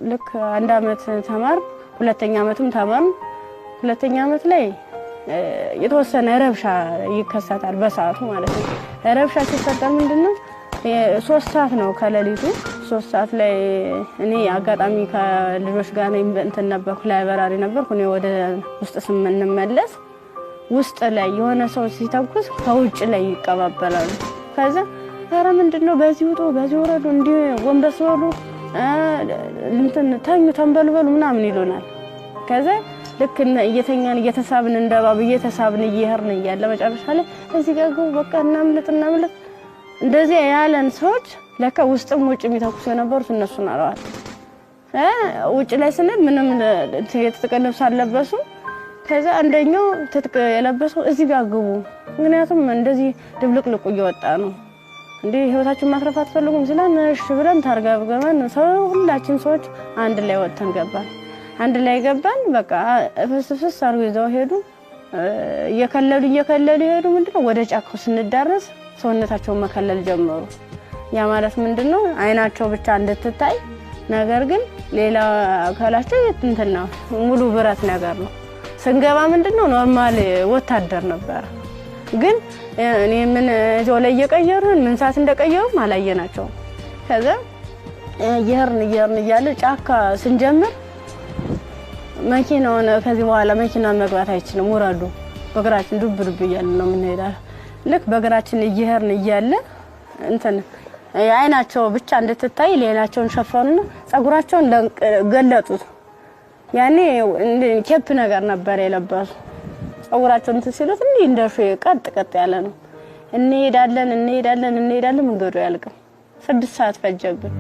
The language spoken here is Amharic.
ልክ አንድ አመት ተማር ሁለተኛ አመትም ተማር ሁለተኛ አመት ላይ የተወሰነ ረብሻ ይከሰታል በሰዓቱ ማለት ነው። ረብሻ ሲፈጠር ምንድነው 3 ሰዓት ነው ከሌሊቱ 3 ሰዓት ላይ እኔ አጋጣሚ ከልጆች ጋር እንትን ነበርኩ ላይብራሪ ነበርኩ እኔ ወደ ውስጥ ስንመለስ ውስጥ ላይ የሆነ ሰው ሲተኩስ ከውጭ ላይ ይቀባበላሉ። ከዛ ኧረ ምንድነው በዚህ ውጡ በዚህ ወረዱ እንዴ ወንበስ ወሉ እንትን ታኙ ተንበልበሉ ምናምን ይሉናል። ከዛ ልክ እየተኛን እየተሳብን እንደባብ እየተሳብን እየሄርን እያለ መጨረሻ ላይ እዚህ ጋር ገቡ በቃ እናምልጥ እንደዚህ ያለን ሰዎች ለካ ውስጥም ውጭ የሚተኩሱ የነበሩት እነሱ ናቸው። ውጭ ላይ ስንል ምንም የተጠቀለሉ ሳለበሱ ከዛ አንደኛው ትጥቅ የለበሰው እዚህ ጋር ግቡ ምክንያቱም እንደዚህ ድብልቅልቁ እየወጣ ነው እንዴ ህይወታችሁን ማትረፍ አትፈልጉም ሲላን እሺ ብለን ታርጋብገመን ሰው ሁላችን ሰዎች አንድ ላይ ወጥተን ገባን። አንድ ላይ ገባን በቃ ፍስፍስ አርገው ይዘው ሄዱ። እየከለሉ ሄዱ። ምንድነው ወደ ጫካው ስንዳረስ ሰውነታቸውን መከለል ጀመሩ። ያ ማለት ምንድነው አይናቸው ብቻ እንድትታይ ነገር ግን ሌላ አካላቸው እንትና ሙሉ ብረት ነገር ነው። ስንገባ ምንድነው ኖርማል ወታደር ነበር። ግን እኔ ምን እዛው ላይ እየቀየሩን ምን ሰዓት እንደቀየሩ ማላየናቸው። ከዛ ይሄርን እያለ ጫካ ስንጀምር መኪናውን ከዚህ በኋላ መኪናን መግባት አይችልም ወራዱ በእግራችን ዱብ እያለ ነው የምንሄዳው። ልክ በእግራችን እየሄርን እያለ እንትን አይናቸው ብቻ እንድትታይ ሌላቸውን ሸፈኑና ጸጉራቸውን ገለጡት። ያኔ ኬፕ ነገር ነበር የለበሱ ጸጉራቸውን ሲሉት እንዴ እንደሽ ቀጥ ያለ ነው። እንሄዳለን መንገዱ ያልቅም 6 ሰዓት ፈጀብን።